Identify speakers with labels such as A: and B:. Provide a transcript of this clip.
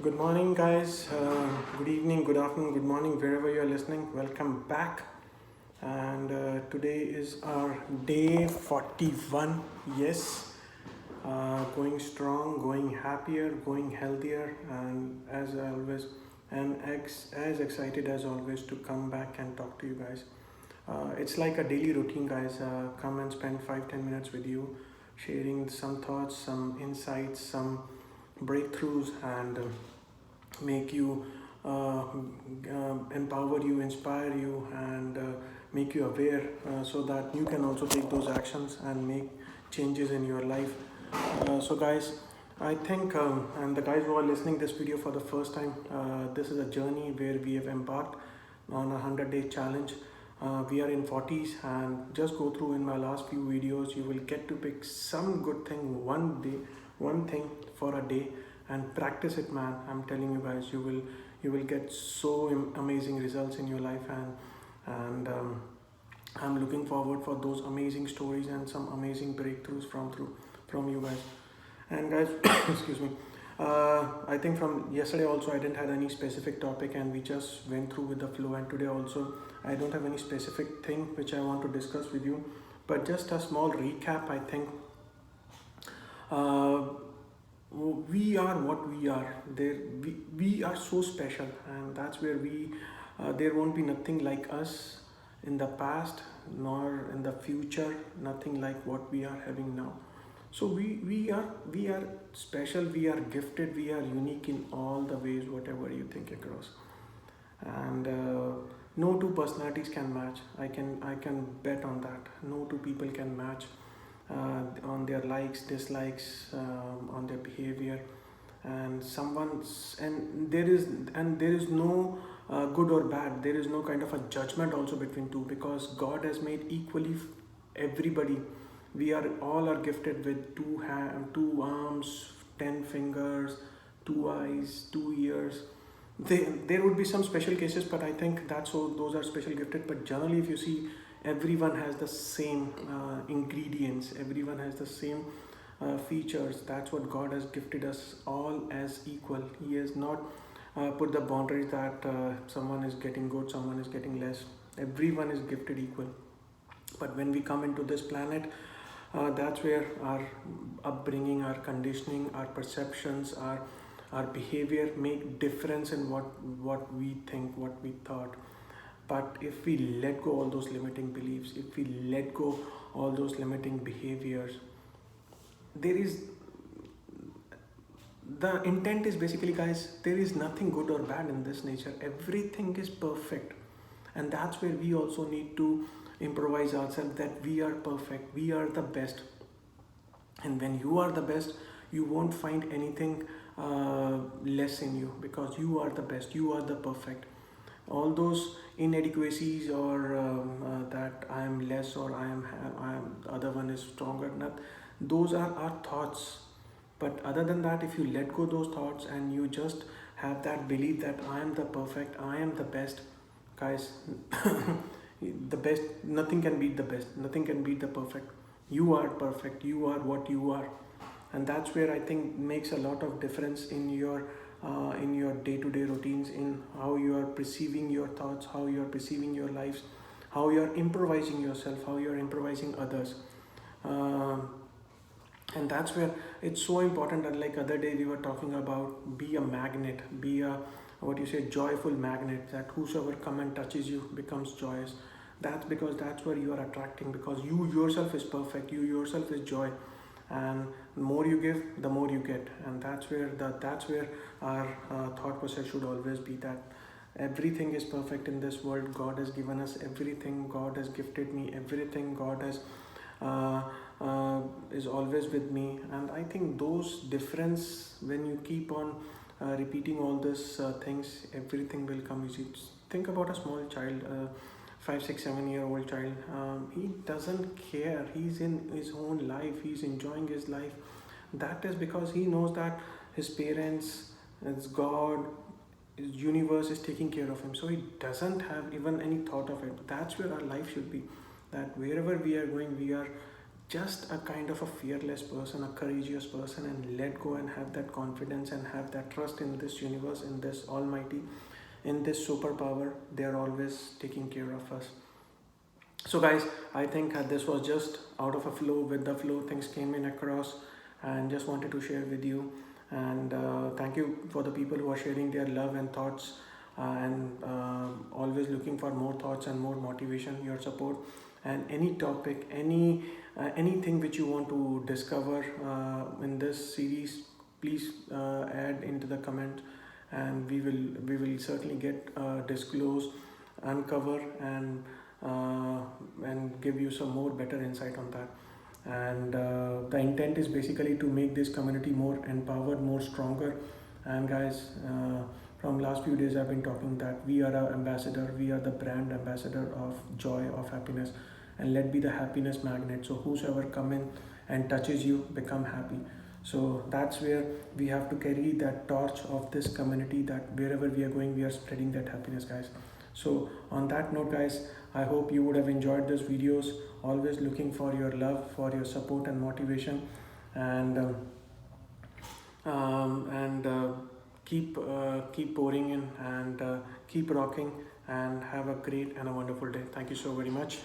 A: Good morning, guys. Good evening, good afternoon, good morning, wherever you're listening. Welcome back. And today is our day 41. Yes, going strong, going happier, going healthier, and as always, and as excited as always to come back and talk to you guys. It's like a daily routine, guys. Come and spend 5-10 minutes with you, sharing some thoughts, some insights, some breakthroughs, and make you empower you, inspire you, and make you aware so that you can also take those actions and make changes in your life. So, guys, I think, and the guys who are listening this video for the first time, this is a journey where we have embarked on a 100-day challenge. We are in 40s, and just go through in my last few videos. You will get to pick some good thing one day, one thing for a day, and practice it, man. I'm telling you guys, you will get so amazing results in your life, and I'm looking forward for those amazing stories and some amazing breakthroughs from you guys. And guys, excuse me. I think from yesterday also I didn't have any specific topic, and we just went through with the flow. And today also I don't have any specific thing which I want to discuss with you, but just a small recap. I think uh, we are what we are. We are so special, and that's where there won't be nothing like us in the past nor in the future. Nothing like what we are having now. So we are special. We are gifted. We are unique in all the ways, whatever you think across. And no two personalities can match. I can bet on that. No two people can match on their likes, dislikes, on their behavior, and someone's and there is no good or bad. There is no kind of a judgment also between two, because God has made equally everybody. We are all are gifted with two arms, 10 fingers, two eyes, 2 ears. There would be some special cases, but I think that's all. Those are special gifted. But generally, if you see, everyone has the same ingredients. Everyone has the same features. That's what God has gifted us all as equal. He has not put the boundaries that someone is getting good, someone is getting less. Everyone is gifted equal. But when we come into this planet, that's where our upbringing, our conditioning, our perceptions, our behavior make difference in what we think, what we thought. But if we let go all those limiting beliefs, if we let go all those limiting behaviors, there is the intent is basically, guys, there is nothing good or bad in this nature. Everything is perfect. And that's where we also need to improvise ourselves, that we are perfect, we are the best. And when you are the best, you won't find anything less in you, because you are the best, you are the perfect. All those inadequacies, or that I am less, or I am the other one is stronger, not, those are our thoughts. But other than that, if you let go those thoughts and you just have that belief that I am the perfect, I am the best, guys, the best, nothing can beat the best, nothing can beat the perfect. You are perfect, you are what you are. And that's where I think makes a lot of difference in your day-to-day routines, in how you are perceiving your thoughts, how you are perceiving your lives, how you are improvising yourself, how you are improvising others. Um and that's where it's so important. And like other day we were talking about, be a magnet, be a, what you say, joyful magnet, that whosoever come and touches you becomes joyous. That's because that's where you are attracting, because you yourself is perfect, you yourself is joy. And the more you give, the more you get. And that's where our thought process should always be, that everything is perfect in this world. God has given us everything, God has gifted me everything, God has uh, is always with me. And I think those difference, when you keep on repeating all these things, everything will come easy. Think about a small child, 5 6 7 year old child. He doesn't care, he's in his own life, he's enjoying his life. That is because he knows that his parents, his God, his universe is taking care of him, so he doesn't have even any thought of it. That's where our life should be, that wherever we are going, we are just a kind of a fearless person, a courageous person, and let go and have that confidence and have that trust in this universe, in this almighty, in this superpower. They are always taking care of us. So guys, I think this was just out of a flow, with the flow things came in across, and just wanted to share with you. And thank you for the people who are sharing their love and thoughts, and always looking for more thoughts and more motivation, your support, and any topic, anything which you want to discover in this series, please add into the comment, and we will certainly get disclose, uncover, and give you some more better insight on that. And the intent is basically to make this community more empowered, more stronger. And guys, from last few days I've been talking that we are our ambassador, we are the brand ambassador of joy, of happiness, and let be the happiness magnet. So whosoever come in and touches you become happy. So that's where we have to carry that torch of this community, that wherever we are going, we are spreading that happiness, guys. So on that note, guys, I hope you would have enjoyed these videos. Always looking for your love, for your support and motivation, and keep pouring in, and keep rocking, and have a great and a wonderful day. Thank you so very much.